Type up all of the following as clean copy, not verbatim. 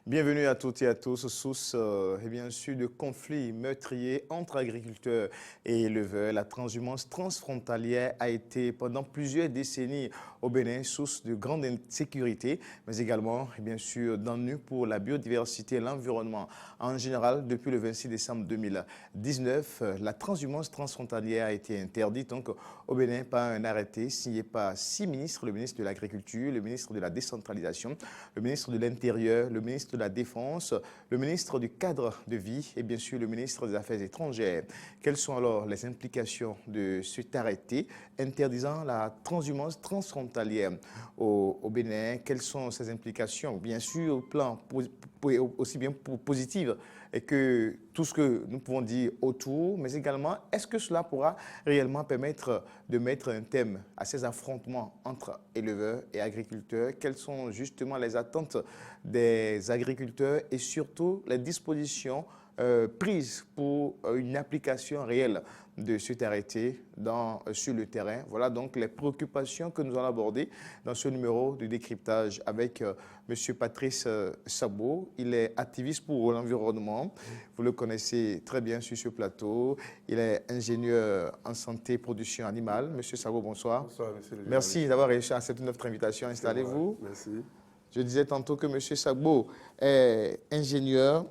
Bienvenue à toutes et à tous, source et bien sûr de conflits meurtriers entre agriculteurs et éleveurs. La transhumance transfrontalière a été pendant plusieurs décennies au Bénin source de grande insécurité, mais également et bien sûr d'ennuis pour la biodiversité et l'environnement. En général, depuis le 26 décembre 2019, la transhumance transfrontalière a été interdite donc, au Bénin par un arrêté signé par 6 ministres, le ministre de l'Agriculture, le ministre de la Décentralisation, le ministre de l'Intérieur, le ministre de la Défense, le ministre du Cadre de vie et bien sûr le ministre des Affaires étrangères. Quelles sont alors les implications de cet arrêté interdisant la transhumance transfrontalière au Bénin? Quelles sont ces implications? Bien sûr, au plan aussi bien positif que tout ce que nous pouvons dire autour, mais également, est-ce que cela pourra réellement permettre de mettre un thème à ces affrontements entre éleveurs et agriculteurs? Quelles sont justement les attentes des agriculteurs et surtout les dispositions prises pour une application réelle de cet arrêté sur le terrain? Voilà donc les préoccupations que nous allons aborder dans ce numéro de décryptage avec M. Patrice Sabot. Il est activiste pour l'environnement. Vous le connaissez très bien sur ce plateau. Il est ingénieur en santé et production animale. M. Sabot, bonsoir. Bonsoir, monsieur le journaliste. Merci d'avoir réussi à accepter notre invitation. Installez-vous. Merci. Je disais tantôt que M. Sabot est ingénieur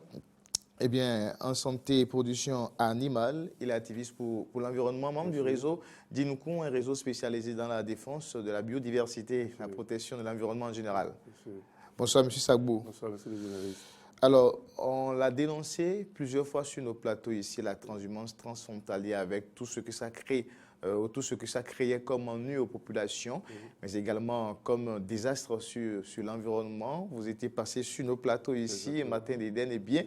en santé et production animale. Il est activiste pour l'environnement, membre du réseau Dinoukou, un réseau spécialisé dans la défense de la biodiversité, la protection de l'environnement en général. Bonsoir, M. Sabot. Bonsoir, monsieur le journaliste. Alors, on l'a dénoncé plusieurs fois sur nos plateaux ici, la transhumance transfrontalière, avec tout ce que ça crée, tout ce que ça créait comme ennui aux populations, mais également comme désastre sur l'environnement. Vous étiez passé sur nos plateaux ici, Matin d'Éden, et bien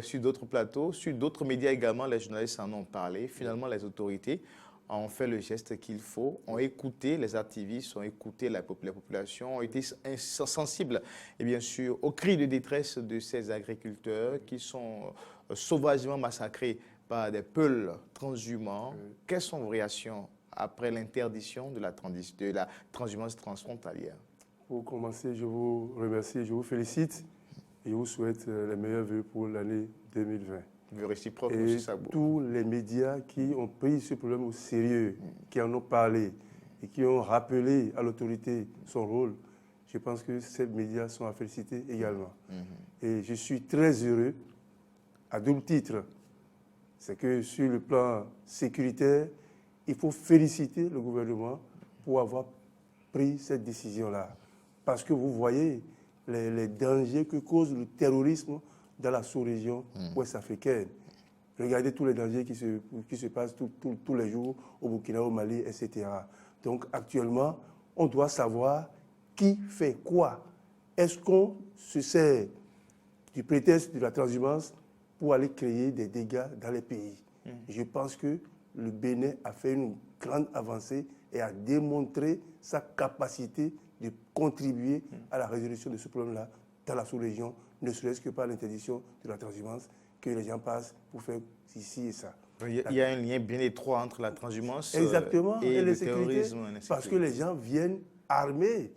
sur d'autres plateaux, sur d'autres médias également, les journalistes en ont parlé. Finalement, les autorités ont fait le geste qu'il faut, ont écouté les activistes, ont écouté la population, ont été sensibles et bien sûr aux cris de détresse de ces agriculteurs qui sont sauvagement massacrés par des peuls transhumants. Quelles sont vos réactions après l'interdiction de la transhumance transfrontalière? Pour commencer, je vous remercie, je vous félicite et je vous souhaite les meilleurs vœux pour l'année 2020. Réciproque, et tous les médias qui ont pris ce problème au sérieux, qui en ont parlé et qui ont rappelé à l'autorité son rôle, je pense que ces médias sont à féliciter également. Et je suis très heureux, à double titre. C'est que sur le plan sécuritaire, il faut féliciter le gouvernement pour avoir pris cette décision-là. Parce que vous voyez les dangers que cause le terrorisme dans la sous-région ouest-africaine. Regardez tous les dangers qui se passent tous les jours au Burkina, au Mali, etc. Donc actuellement, on doit savoir qui fait quoi. Est-ce qu'on se sert du prétexte de la transhumance pour aller créer des dégâts dans les pays? Je pense que le Bénin a fait une grande avancée et a démontré sa capacité de contribuer à la résolution de ce problème-là dans la sous-région, ne serait-ce que par l'interdiction de la transhumance que les gens passent pour faire ici et ça. Il y a un lien bien étroit entre la transhumance et le terrorisme. Parce que les gens viennent armés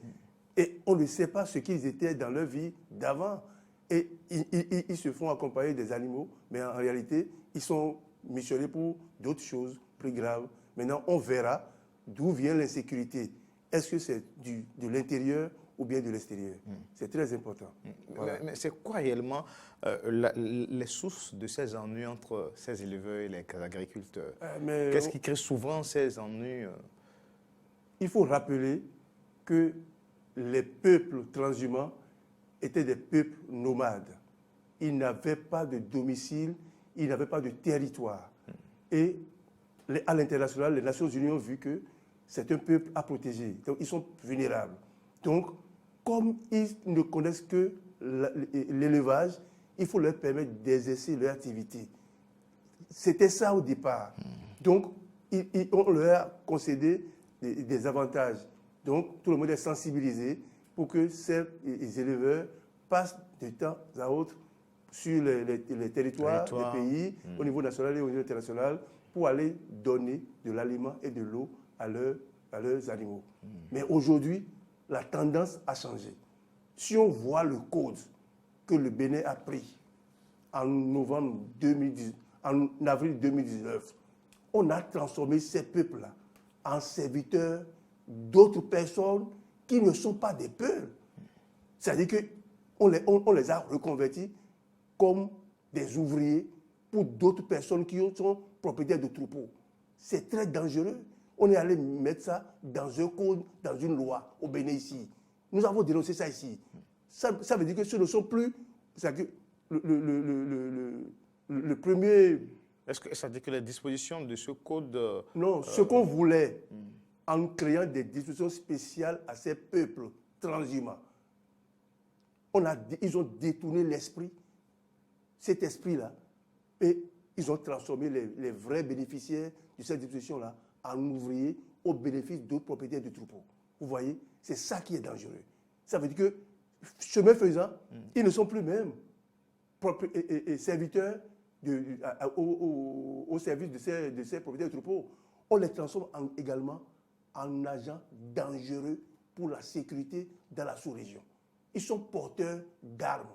et on ne sait pas ce qu'ils étaient dans leur vie d'avant. Et ils se font accompagner des animaux, mais en réalité, ils sont missionnés pour d'autres choses plus graves. Maintenant, on verra d'où vient l'insécurité. Est-ce que c'est de l'intérieur ou bien de l'extérieur? C'est très important. Voilà. Mais c'est quoi réellement les sources de ces ennuis entre ces éleveurs et les agriculteurs? Qu'est-ce qui crée souvent ces ennuis? Il faut rappeler que les peuples transhumants étaient des peuples nomades. Ils n'avaient pas de domicile, ils n'avaient pas de territoire. Et à l'international, les Nations Unies ont vu que c'est un peuple à protéger. Donc, ils sont vulnérables. Donc, comme ils ne connaissent que l'élevage, il faut leur permettre d'exercer leur activité. C'était ça au départ. Donc, on leur a concédé des avantages. Donc, tout le monde est sensibilisé pour que ces éleveurs passent de temps à autre sur les territoires des pays, au niveau national et au niveau international, pour aller donner de l'aliment et de l'eau à leurs animaux. Mais aujourd'hui, la tendance a changé. Si on voit le code que le Bénin a pris en avril 2019, on a transformé ces peuples-là en serviteurs d'autres personnes qui ne sont pas des peuples. C'est-à-dire qu'on les a reconvertis comme des ouvriers pour d'autres personnes qui sont propriétaires de troupeaux. C'est très dangereux. On est allé mettre ça dans un code, dans une loi au Bénin ici. Nous avons dénoncé ça ici. Ça veut dire que ce ne sont plus... C'est-à-dire que le premier... Est-ce que ça veut dire que les dispositions de ce code... Non, ce qu'on voulait en créant des dispositions spéciales à ces peuples transhumants, ils ont détourné l'esprit, cet esprit-là, et ils ont transformé les vrais bénéficiaires de cette disposition-là en ouvriers au bénéfice d'autres propriétaires de troupeaux. Vous voyez, c'est ça qui est dangereux. Ça veut dire que, chemin faisant, ils ne sont plus même serviteurs au service de ces propriétaires de troupeaux. On les transforme également en agents dangereux pour la sécurité dans la sous-région. Ils sont porteurs d'armes.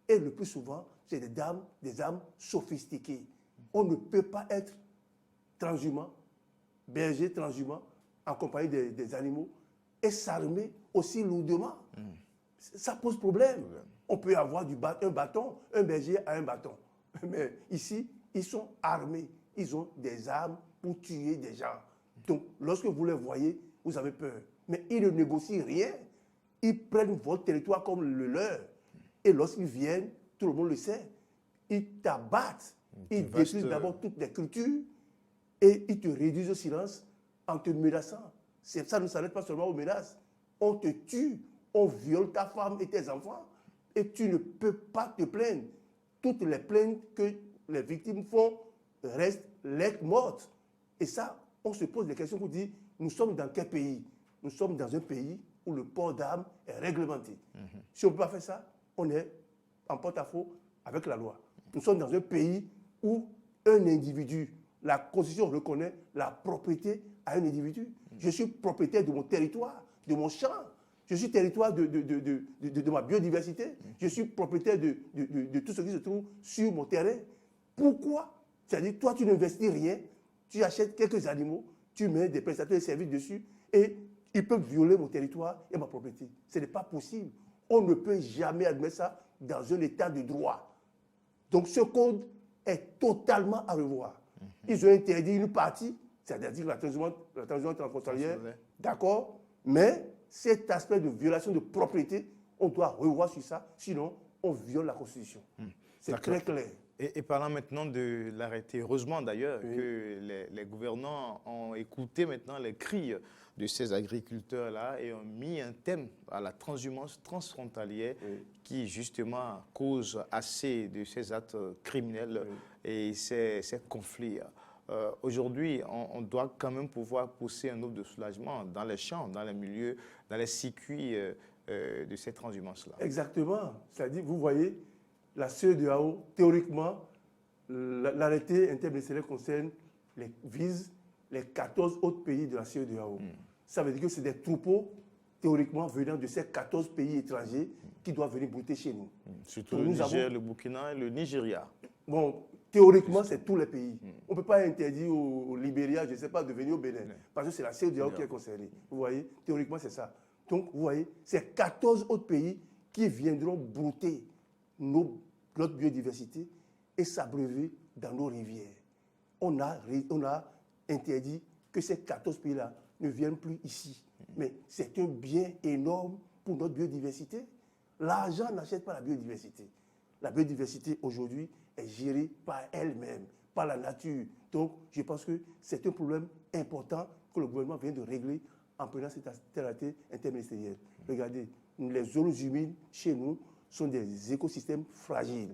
Et le plus souvent, c'est des armes sophistiquées. On ne peut pas être transhumant, berger transhumant, en compagnie des animaux, et s'armer aussi lourdement. Ça pose problème. On peut avoir un bâton, un berger a un bâton. Mais ici, ils sont armés. Ils ont des armes pour tuer des gens. Donc, lorsque vous les voyez, vous avez peur. Mais ils ne négocient rien. Ils prennent votre territoire comme le leur. Et lorsqu'ils viennent, tout le monde le sait, ils t'abattent. Ils détruisent d'abord toutes les cultures et ils te réduisent au silence en te menaçant. Ça ne s'arrête pas seulement aux menaces. On te tue, on viole ta femme et tes enfants et tu ne peux pas te plaindre. Toutes les plaintes que les victimes font restent lettres mortes. Et ça, on se pose des questions pour dire, nous sommes dans quel pays? Nous sommes dans un pays où le port d'armes est réglementé. Si on ne peut pas faire ça, on est en porte-à-faux avec la loi. Nous sommes dans un pays où un individu, la Constitution reconnaît la propriété à un individu. Je suis propriétaire de mon territoire, de mon champ. Je suis territoire de ma biodiversité. Je suis propriétaire de tout ce qui se trouve sur mon terrain. Pourquoi? C'est-à-dire, toi, tu n'investis rien, tu achètes quelques animaux, tu mets des prestataires de services dessus et ils peuvent violer mon territoire et ma propriété. Ce n'est pas possible. On ne peut jamais admettre ça dans un état de droit. Donc, ce code est totalement à revoir. Ils ont interdit une partie, c'est-à-dire la transhumance transfrontalière, d'accord, mais cet aspect de violation de propriété, on doit revoir sur ça, sinon on viole la Constitution. C'est très clair. Et parlant maintenant de l'arrêté, heureusement d'ailleurs que les gouvernants ont écouté maintenant les cris de ces agriculteurs-là et ont mis un thème à la transhumance transfrontalière qui justement cause assez de ces actes criminels et ces conflits. Aujourd'hui, on doit quand même pouvoir pousser un offre de soulagement dans les champs, dans les milieux, dans les circuits de ces transhumances-là. Exactement. C'est-à-dire, vous voyez, la CEDEAO, théoriquement, l'arrêté interministériel concerne vise les 14 autres pays de la CEDEAO. Ça veut dire que c'est des troupeaux, théoriquement, venant de ces 14 pays étrangers qui doivent venir brouter chez nous. Surtout le Niger, le Burkina et le Nigeria. Bon, théoriquement, c'est tous les pays. On ne peut pas interdire au Libéria, je ne sais pas, de venir au Bénin, parce que c'est la CEDEAO qui est concernée. Vous voyez, théoriquement, c'est ça. Donc, vous voyez, c'est 14 autres pays qui viendront brouter notre biodiversité et s'abreuver dans nos rivières. On a interdit que ces 14 pays-là ne viennent plus ici. Mais c'est un bien énorme pour notre biodiversité. L'argent n'achète pas la biodiversité. La biodiversité, aujourd'hui, est gérée par elle-même, par la nature. Donc, je pense que c'est un problème important que le gouvernement vient de régler en prenant cet arrêté interministériel. Regardez, les zones humides, chez nous, sont des écosystèmes fragiles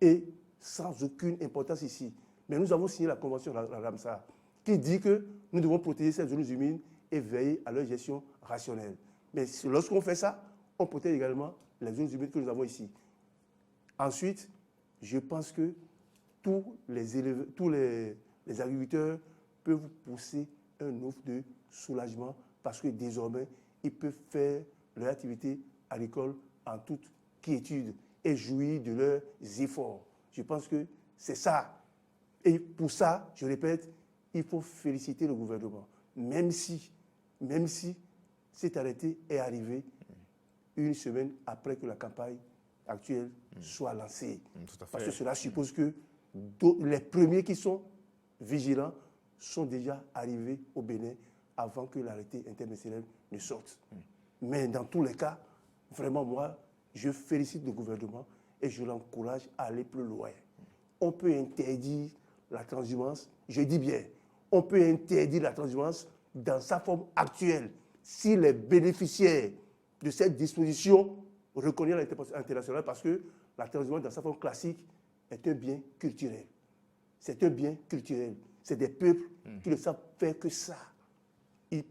et sans aucune importance ici. Mais nous avons signé la convention de la Ramsar qui dit que nous devons protéger ces zones humides et veiller à leur gestion rationnelle. Mais lorsqu'on fait ça, on protège également les zones humides que nous avons ici. Ensuite, je pense que tous les agriculteurs peuvent pousser un offre de soulagement parce que désormais, ils peuvent faire leur activité agricole en toute quiétude. et jouir de leurs efforts. Je pense que c'est ça. Et pour ça, je répète, il faut féliciter le gouvernement. Même si cet arrêté est arrivé une semaine après que la campagne actuelle soit lancée. Tout à fait. Parce que cela suppose que les premiers qui sont vigilants sont déjà arrivés au Bénin avant que l'arrêté interministériel ne sorte. Mais dans tous les cas, vraiment, moi, je félicite le gouvernement et je l'encourage à aller plus loin. On peut interdire la transhumance, je dis bien, on peut interdire la transhumance dans sa forme actuelle si les bénéficiaires de cette disposition reconnaissent l'international, parce que la transhumance dans sa forme classique est un bien culturel. C'est un bien culturel. C'est des peuples qui ne savent faire que ça. Ils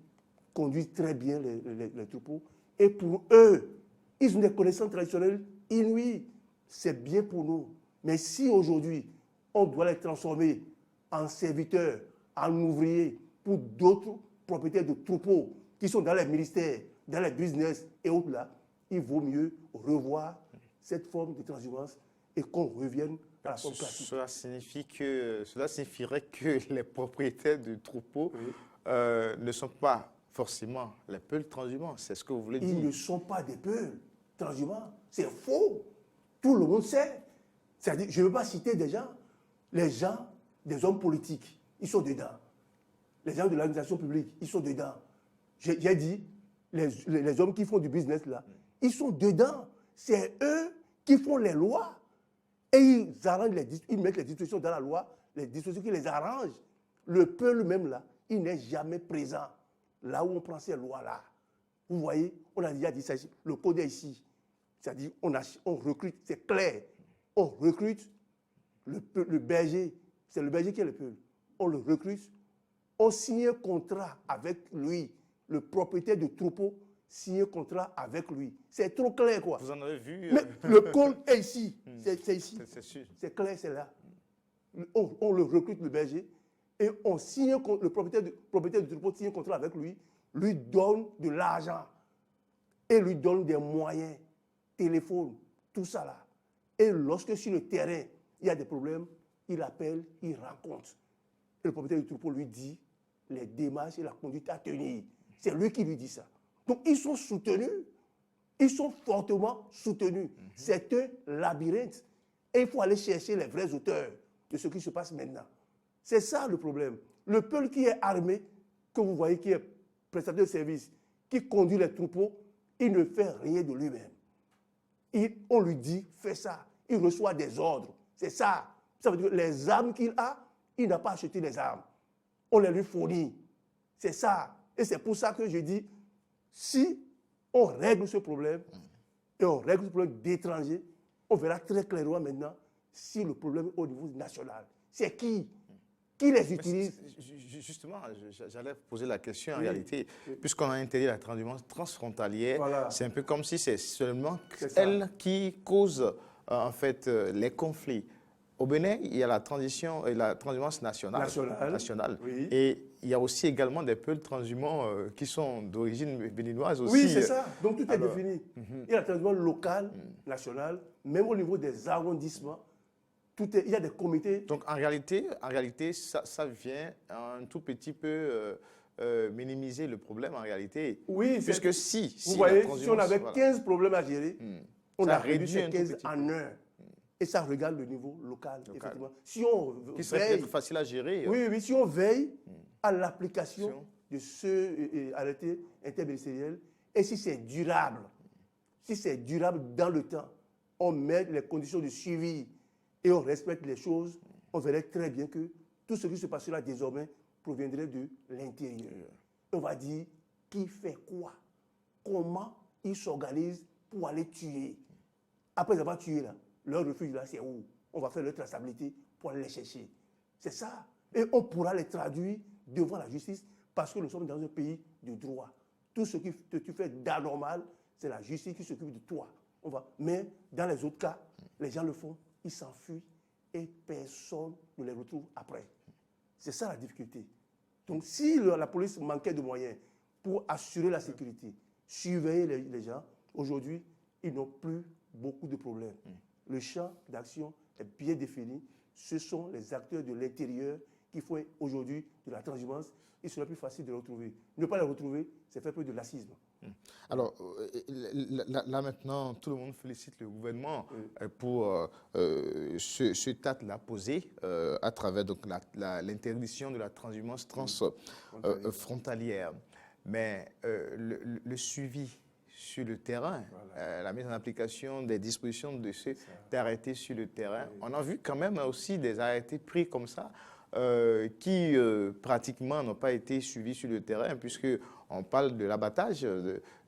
conduisent très bien les troupeaux. Et pour eux, ils ont des connaissances traditionnelles inouïes. C'est bien pour nous. Mais si aujourd'hui, on doit les transformer en serviteurs, en ouvriers, pour d'autres propriétaires de troupeaux qui sont dans les ministères, dans les business et autres là, il vaut mieux revoir cette forme de transhumance et qu'on revienne à la forme classique. Cela signifierait que les propriétaires de troupeaux ne sont pas forcément les peuls transhumants. C'est ce que vous voulez dire? Ils ne sont pas des peuls transhumants. C'est faux. Tout le monde sait. C'est-à-dire, je ne veux pas citer des gens, des hommes politiques, ils sont dedans. Les gens de l'administration publique, ils sont dedans. J'ai dit, les hommes qui font du business là, ils sont dedans. C'est eux qui font les lois. Et ils mettent les dispositions dans la loi, les dispositions qui les arrangent. Le peuple même là, il n'est jamais présent. Là où on prend ces lois-là. Vous voyez, on a déjà dit ça ici. Le code est ici. C'est-à-dire, on recrute, c'est clair. On recrute le berger. C'est le berger qui est le peuple. On le recrute. On signe un contrat avec lui. Le propriétaire du troupeau signe un contrat avec lui. C'est trop clair, quoi. Vous en avez vu Mais le code est ici. C'est ici. C'est sûr. C'est clair, c'est là. On le recrute, le berger, et on signe, le propriétaire du troupeau signe un contrat avec lui, lui donne de l'argent et lui donne des moyens, téléphone, tout ça là. Et lorsque sur le terrain, il y a des problèmes, il appelle, il rencontre. Et le propriétaire du troupeau lui dit les démarches et la conduite à tenir. C'est lui qui lui dit ça. Donc ils sont soutenus, ils sont fortement soutenus. C'est un labyrinthe. Et il faut aller chercher les vrais auteurs de ce qui se passe maintenant. C'est ça le problème. Le peuple qui est armé, que vous voyez qui est prestataire de service, qui conduit les troupeaux, il ne fait rien de lui-même. On lui dit, fais ça. Il reçoit des ordres. C'est ça. Ça veut dire que les armes qu'il a, il n'a pas acheté les armes. On les lui fournit. C'est ça. Et c'est pour ça que je dis, si on règle ce problème, et on règle ce problème d'étrangers, on verra très clairement maintenant si le problème est au niveau national. C'est qui les utilise? Justement, j'allais poser la question en réalité. Puisqu'on a interdit la transhumance transfrontalière, voilà. C'est un peu comme si c'est seulement elle qui cause en fait les conflits. Au Bénin, il y a la transhumance nationale. Oui. Et il y a aussi également des peuples transhumants qui sont d'origine béninoise aussi. Oui, c'est ça. Donc tout est défini. Il y a la transhumance locale, nationale, même au niveau des arrondissements. Il y a des comités. Donc en réalité ça vient un tout petit peu minimiser le problème en réalité. Oui, puisque si vous voyez, la si on avait 15 problèmes à gérer, on a réduit réduit ces 15 en 1. Et ça regarde le niveau local, effectivement. Si on qui serait peut-être facile à gérer. Oui, si on veille à l'application de ce arrêté interministériel, et si c'est durable dans le temps, on met les conditions de suivi et on respecte les choses, on verrait très bien que tout ce qui se passe là désormais proviendrait de l'intérieur. On va dire qui fait quoi, comment ils s'organisent pour aller tuer. Après avoir tué là, leur refuge là, c'est où? On va faire leur traçabilité pour aller les chercher. C'est ça. Et on pourra les traduire devant la justice parce que nous sommes dans un pays de droit. Tout ce que tu fais d'anormal, c'est la justice qui s'occupe de toi. Mais dans les autres cas, les gens le font, ils s'enfuient et personne ne les retrouve après. C'est ça la difficulté. Donc si la police manquait de moyens pour assurer la sécurité, surveiller les gens, aujourd'hui, ils n'ont plus beaucoup de problèmes. Le champ d'action est bien défini. Ce sont les acteurs de l'intérieur qui font aujourd'hui de la transhumance. Il serait plus facile de les retrouver. Ne pas les retrouver, c'est faire preuve de laxisme. Alors, là maintenant, tout le monde félicite le gouvernement pour ce acte-là posé à travers l'interdiction de la transhumance transfrontalière. Mais le suivi sur le terrain, la mise en application des dispositions de cet arrêté sur le terrain, on a vu quand même aussi des arrêtés pris comme ça qui pratiquement n'ont pas été suivis sur le terrain, puisqu'on parle de l'abattage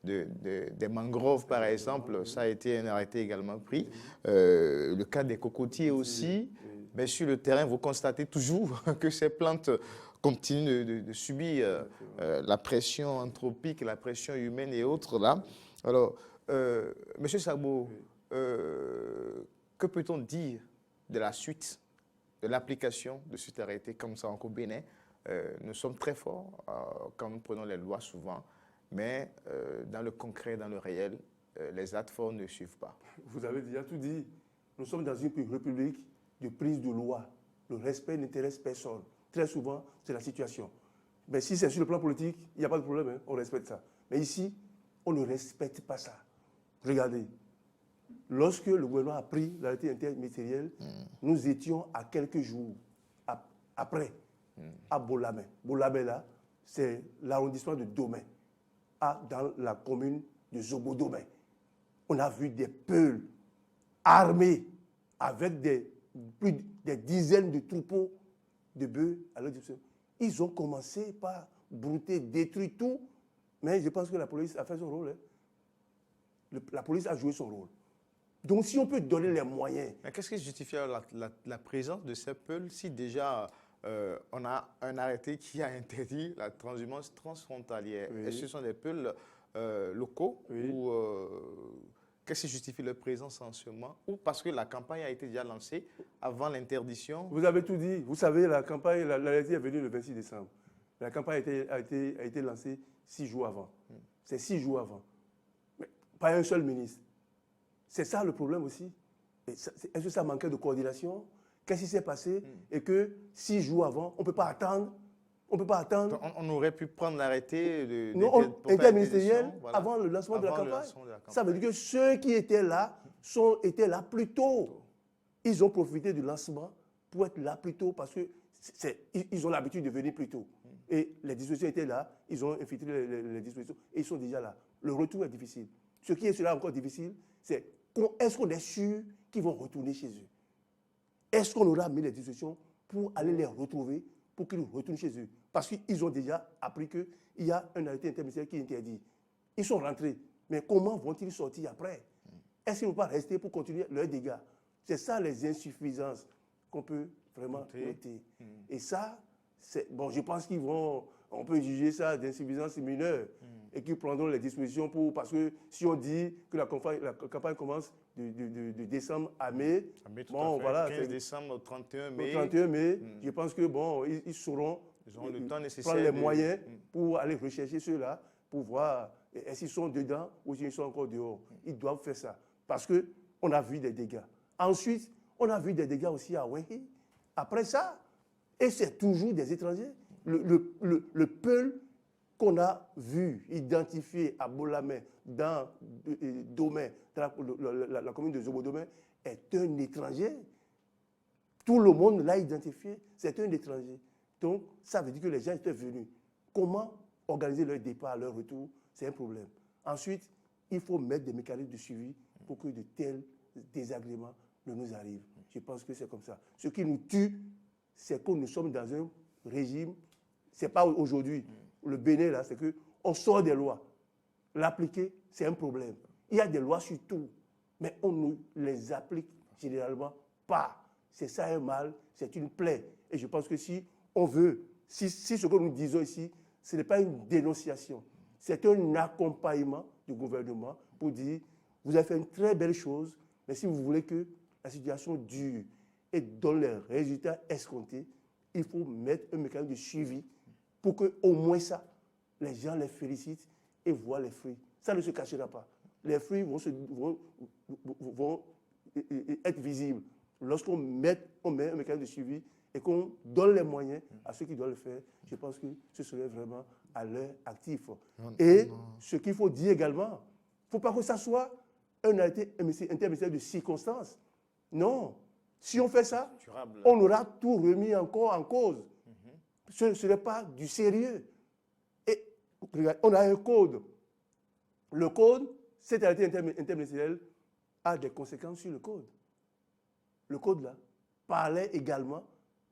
des mangroves, par exemple. Ça a été un arrêté également pris. Le cas des cocotiers aussi. Mais sur le terrain, vous constatez toujours que ces plantes continuent de subir la pression anthropique, la pression humaine et autres là. Alors, M. Sabo, que peut-on dire de la suite de l'application de cet arrêté comme ça en Bénin? Nous sommes très forts quand nous prenons les lois souvent, mais dans le concret, dans le réel, les actes forts ne suivent pas. Vous avez déjà tout dit. Nous sommes dans une république de prise de loi. Le respect n'intéresse personne. Très souvent, c'est la situation. Mais si c'est sur le plan politique, il n'y a pas de problème, hein, on respecte ça. Mais ici, on ne respecte pas ça. Regardez, lorsque le gouvernement a pris l'arrêté interministériel, nous étions à quelques jours après, à Bolamé. Bolamé, là, c'est l'arrondissement de Domé, dans la commune de Zobo-Domé. On a vu des peuls armés avec des dizaines de troupeaux de bœufs à leur disposition. Ils ont commencé par brouter, détruire tout, mais je pense que la police a fait son rôle. Hein. La police a joué son rôle. Donc, si on peut donner les moyens... Mais qu'est-ce qui justifie la présence de ces peuls si déjà on a un arrêté qui a interdit la transhumance transfrontalière? Est-ce que ce sont des peuls locaux ou qu'est-ce qui justifie leur présence en ce moment? Ou parce que la campagne a été déjà lancée avant l'interdiction? Vous avez tout dit. Vous savez, la campagne, l'arrêté est venu le 26 décembre. La campagne a été lancée 6 jours avant. C'est 6 jours avant. Mais pas un seul ministre. C'est ça le problème aussi. Est-ce que ça manquait de coordination? Qu'est-ce qui s'est passé? Et que 6 jours avant, on ne peut pas attendre. On ne peut pas attendre. On aurait pu prendre l'arrêté interministériel avant le lancement de la campagne. Ça veut dire que ceux qui étaient là étaient là plus tôt. Ils ont profité du lancement pour être là plus tôt parce qu'ils ont l'habitude de venir plus tôt. Et les dispositions étaient là, ils ont infiltré les dispositions et ils sont déjà là. Le retour est difficile. Ce qui est encore difficile, c'est est-ce qu'on est sûr qu'ils vont retourner chez eux? Est-ce qu'on aura mis les dispositions pour aller les retrouver, pour qu'ils retournent chez eux? Parce qu'ils ont déjà appris qu'il y a un arrêté interministériel qui interdit. Ils sont rentrés. Mais comment vont-ils sortir après? Est-ce qu'ils ne vont pas rester pour continuer leurs dégâts? C'est ça les insuffisances qu'on peut vraiment noter. Et ça, bon, je pense on peut juger ça d'insuffisance mineure et qu'ils prendront les dispositions parce que si on dit que la campagne commence de décembre à mai, bon, voilà, 15 décembre au 31 mai. Au 31 mai, je pense que bon, ils sauront le temps nécessaire prendre les moyens pour aller rechercher ceux-là, pour voir est-ce qu'ils sont dedans ou s'ils sont encore dehors. Ils doivent faire ça parce qu'on a vu des dégâts. Ensuite, on a vu des dégâts aussi à Wengi. Après ça, et c'est toujours des étrangers. Le Peul qu'on a vu, identifié à Bolamé, dans Domé, la commune de Zobo-Domé, est un étranger. Tout le monde l'a identifié, c'est un étranger. Donc, ça veut dire que les gens étaient venus. Comment organiser leur départ, leur retour, c'est un problème. Ensuite, il faut mettre des mécanismes de suivi pour que de tels désagréments ne nous arrivent. Je pense que c'est comme ça. Ce qui nous tue, c'est que nous sommes dans un régime, ce n'est pas aujourd'hui. Le Bénin, là, c'est qu'on sort des lois. L'appliquer, c'est un problème. Il y a des lois sur tout, mais on ne les applique généralement pas. C'est ça un mal, c'est une plaie. Et je pense que si on veut, si ce que nous disons ici, ce n'est pas une dénonciation, c'est un accompagnement du gouvernement pour dire, vous avez fait une très belle chose, mais si vous voulez que la situation dure et donne les résultats escomptés, il faut mettre un mécanisme de suivi pour qu'au moins ça, les gens les félicitent et voient les fruits. Ça ne se cachera pas. les fruits vont être visibles. Lorsqu'on met un mécanisme de suivi et qu'on donne les moyens à ceux qui doivent le faire, je pense que ce serait vraiment à leur actif. Et ce qu'il faut dire également, il ne faut pas que ça soit un intermédiaire de circonstances. Non. Si on fait ça, on aura tout remis encore en cause. Ce n'est pas du sérieux. Et regarde, on a un code. Le code, cette réalité interministérielle a des conséquences sur le code. Le code, là, parlait également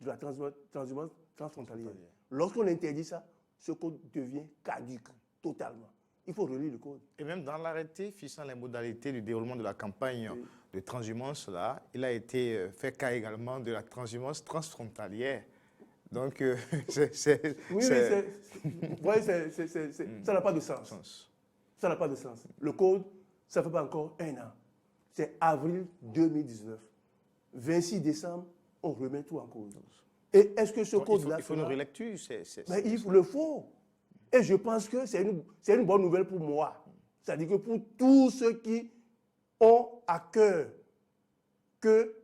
de la transhumance transfrontalière. Lorsqu'on interdit ça, ce code devient caduque, totalement. Il faut relire le code. Et même dans l'arrêté fixant les modalités du déroulement de la campagne de transhumance, là, il a été fait cas également de la transhumance transfrontalière. Donc, ça n'a pas de sens. Ça n'a pas de sens. Le code, ça ne fait pas encore un an. C'est avril 2019. 26 décembre, on remet tout en cause. Et est-ce que ce code-là... Il faut une relecture. Mais il le faut. Et je pense que c'est une bonne nouvelle pour moi. C'est-à-dire que pour tous ceux qui ont à cœur que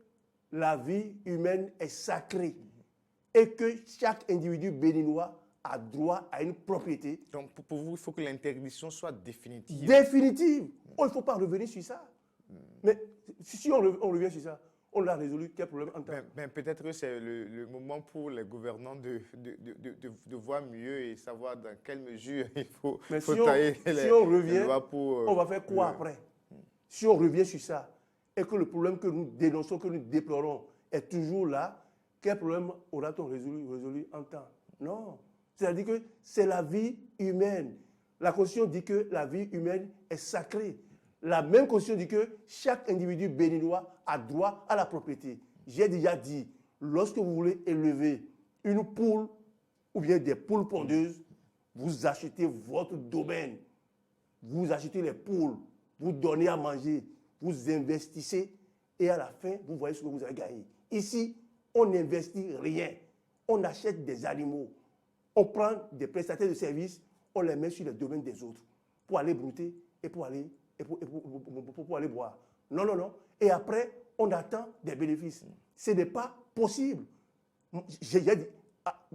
la vie humaine est sacrée et que chaque individu béninois a droit à une propriété. Donc pour vous, il faut que l'interdiction soit définitive. Définitive. Oh, il ne faut pas revenir sur ça. Mais si on revient sur ça, on a résolu quel problème en temps. Peut-être que c'est le moment pour les gouvernants de voir mieux et savoir dans quelle mesure il faut tailler si on revient, on va faire quoi après? Si on revient sur ça et que le problème que nous dénonçons, que nous déplorons est toujours là, quel problème aura-t-on résolu en temps? Non. C'est-à-dire que c'est la vie humaine. La Constitution dit que la vie humaine est sacrée. La même Constitution dit que chaque individu béninois a droit à la propriété. J'ai déjà dit, lorsque vous voulez élever une poule ou bien des poules pondeuses, vous achetez votre domaine, vous achetez les poules, vous donnez à manger, vous investissez et à la fin, vous voyez ce que vous avez gagné. Ici, on n'investit rien. On achète des animaux. On prend des prestataires de services, on les met sur les domaines des autres pour aller brouter et pour aller boire. Non, non, non. Et après, on attend des bénéfices. Ce n'est pas possible.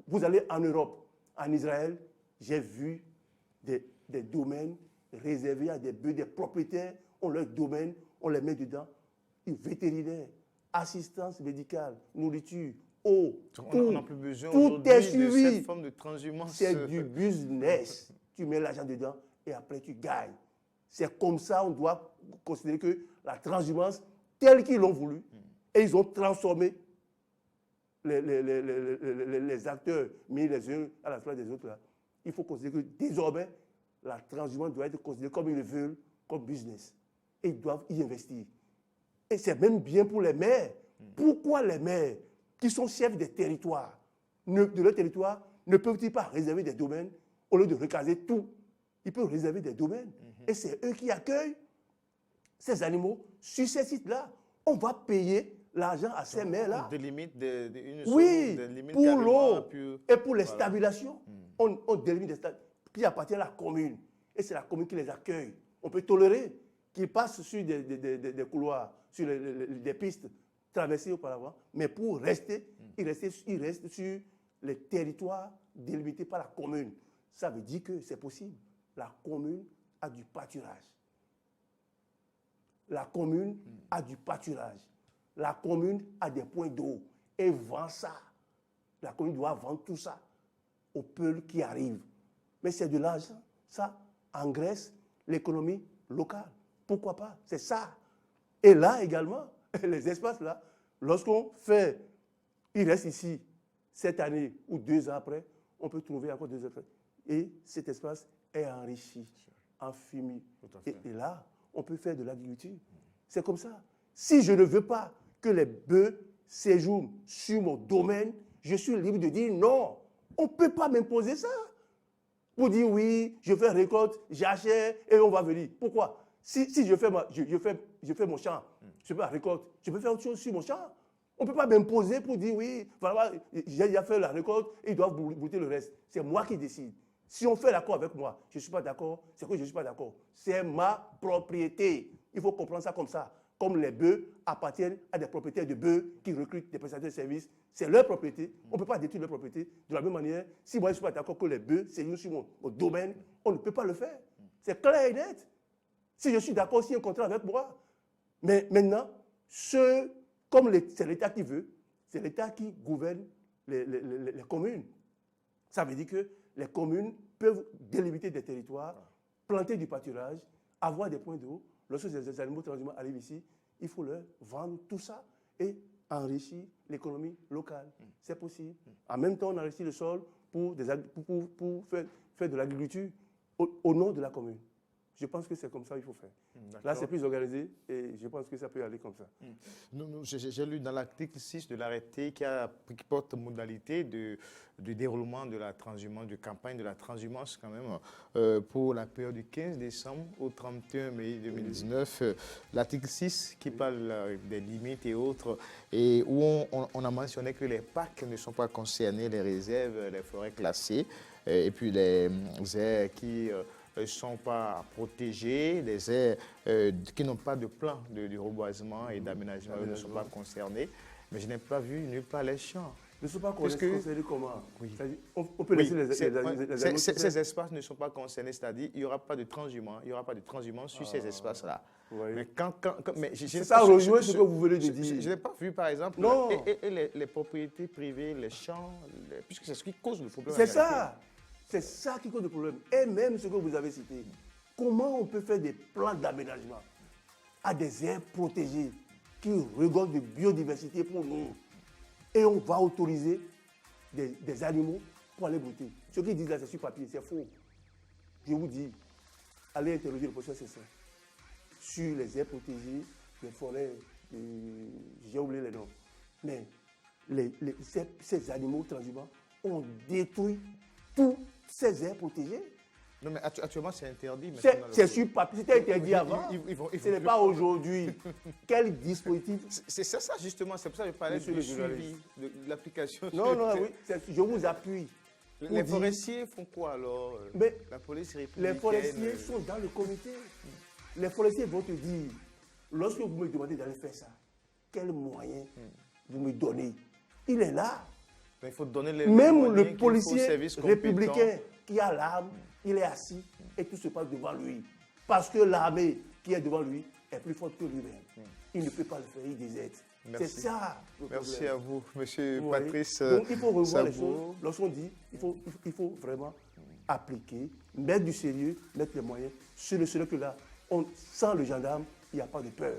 Vous allez en Europe, en Israël, j'ai vu des domaines réservés à des bœufs, des propriétaires ont leur domaine, on les met dedans. Vétérinaires, assistance médicale, nourriture, eau, on n'a plus besoin tout est suivi. De cette forme de transhumance. C'est du business. Tu mets l'argent dedans et après tu gagnes. C'est comme ça on doit considérer que la transhumance, telle qu'ils l'ont voulu, et ils ont transformé les acteurs mis les uns à la place des autres. Là. Il faut considérer que désormais, la transhumance doit être considérée comme ils le veulent, comme business. Et ils doivent y investir. Et c'est même bien pour les maires. Pourquoi les maires, qui sont chefs des territoires, de leur territoire, ne peuvent-ils pas réserver des domaines au lieu de recaser tout? Ils peuvent réserver des domaines. Et c'est eux qui accueillent ces animaux sur ces sites-là. On va payer l'argent à ces maires-là. On délimite une oui, pour l'eau et pour les voilà. Stabilisations. On délimite des stabilisations qui appartiennent à la commune. Et c'est la commune qui les accueille. On peut tolérer qu'ils passent sur des couloirs, sur des pistes traversées auparavant. Mais pour rester, ils restent sur les territoires délimités par la commune. Ça veut dire que c'est possible. La commune a du pâturage. La commune a du pâturage. La commune a des points d'eau et vend ça. La commune doit vendre tout ça aux peuples qui arrivent. Mais c'est de l'argent. Ça engraisse l'économie locale. Pourquoi pas? C'est ça. Et là également, les espaces là, lorsqu'on fait, il reste ici cette année ou 2 ans après, on peut trouver encore 2 ans après. Et cet espace est enrichi en fumier. Et là, on peut faire de l'agriculture. C'est comme ça. Si je ne veux pas que les bœufs séjournent sur mon domaine, je suis libre de dire non. On ne peut pas m'imposer ça. Pour dire oui, je fais récolte, j'achète et on va venir. Pourquoi? Si je fais mon champ, je fais la récolte, je peux faire autre chose sur mon champ. On ne peut pas m'imposer pour dire oui, voilà, j'ai déjà fait la récolte, ils doivent brouter le reste. C'est moi qui décide. Si on fait l'accord avec moi, je ne suis pas d'accord, c'est que je ne suis pas d'accord. C'est ma propriété. Il faut comprendre ça comme ça. Comme les bœufs appartiennent à des propriétaires de bœufs qui recrutent des prestataires de services, c'est leur propriété. On ne peut pas détruire leur propriété. De la même manière, si moi je ne suis pas d'accord que les bœufs séjournent sur mon domaine, on ne peut pas le faire. C'est clair et net. Si je suis d'accord, s'il y a un contrat avec moi. Mais maintenant, comme c'est l'État qui veut, c'est l'État qui gouverne les communes. Ça veut dire que les communes peuvent délimiter des territoires, planter du pâturage, avoir des points d'eau. Lorsque les animaux transhumants arrivent ici, il faut leur vendre tout ça et enrichir l'économie locale. C'est possible. En même temps, on enrichit le sol pour faire de l'agriculture au nom de la commune. Je pense que c'est comme ça qu'il faut faire. Là, c'est plus organisé et je pense que ça peut aller comme ça. J'ai lu dans l'article 6 de l'arrêté qui porte modalité du déroulement de la transhumance, de campagne de la transhumance quand même, pour la période du 15 décembre au 31 mai 2019. L'article 6 qui parle des limites et autres, et où on a mentionné que les parcs ne sont pas concernés, les réserves, les forêts classées, et puis les aires qui ne sont pas protégées, les aires qui n'ont pas de plan de reboisement et d'aménagement ne sont pas concernées. Mais je n'ai pas vu nulle part les champs. Ne sont pas concernés comment? Oui. On peut laisser les animaux. Ces espaces ne sont pas concernés, c'est-à-dire qu'il n'y aura pas de transhumance, sur ces espaces-là. Oui. Mais ça rejoint ce que vous venez de dire. Je n'ai pas vu, par exemple, les propriétés privées, les champs, puisque c'est ce qui cause le problème. C'est ça. C'est ça qui cause le problème. Et même ce que vous avez cité, comment on peut faire des plans d'aménagement à des aires protégées qui regorgent de biodiversité pour nous et on va autoriser des animaux pour aller brouter. Ce qu'ils disent là, c'est sur papier, c'est faux. Je vous dis, allez interroger le professeur Cessin sur les aires protégées, les forêts, j'ai oublié les noms. Mais ces animaux transhumants ont détruit toutes ces aires protégées. Non, mais actuellement, c'est interdit. C'est sur papier, c'était interdit avant. Ce n'est pas aujourd'hui. Quel dispositif? C'est ça, justement. C'est pour ça que je parlais du suivi, de l'application. Non, oui, je vous appuie. Les forestiers font quoi alors? Mais la police républicaine. Les forestiers sont dans le comité. Les forestiers vont te dire, lorsque vous me demandez d'aller faire ça, quels moyens vous me donnez? Il est là. Il faut donner les même le policier républicain qui a l'arme, il est assis et tout se passe devant lui. Parce que l'armée qui est devant lui est plus forte que lui-même. Il ne peut pas le faire, il déserte. C'est ça le problème. Merci à vous, monsieur Patrice. Donc il faut revoir les choses. Lorsqu'on dit, il faut vraiment appliquer, mettre du sérieux, mettre les moyens. Ce n'est que là, sans le gendarme, il n'y a pas de peur.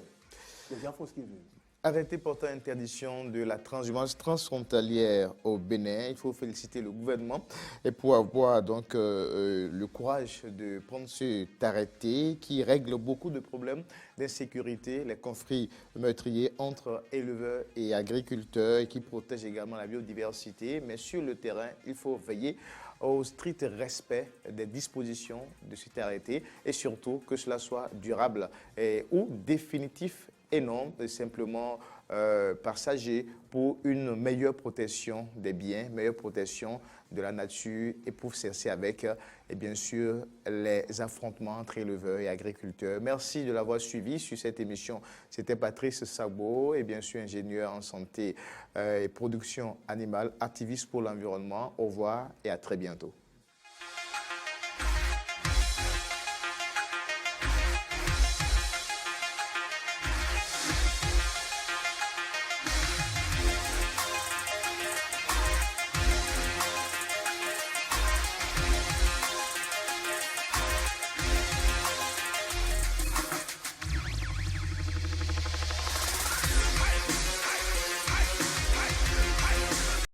Les gens font ce qu'ils veulent. Arrêté portant interdiction de la transhumance transfrontalière au Bénin. Il faut féliciter le gouvernement et pour avoir donc le courage de prendre cet arrêté qui règle beaucoup de problèmes d'insécurité, les conflits meurtriers entre éleveurs et agriculteurs et qui protège également la biodiversité. Mais sur le terrain, il faut veiller au strict respect des dispositions de cet arrêté et surtout que cela soit durable ou définitif et non simplement passager pour une meilleure protection des biens, meilleure protection de la nature et pour cesser avec, et bien sûr, les affrontements entre éleveurs et agriculteurs. Merci de l'avoir suivi sur cette émission. C'était Patrice Sagbo et bien sûr ingénieur en santé et production animale, activiste pour l'environnement. Au revoir et à très bientôt.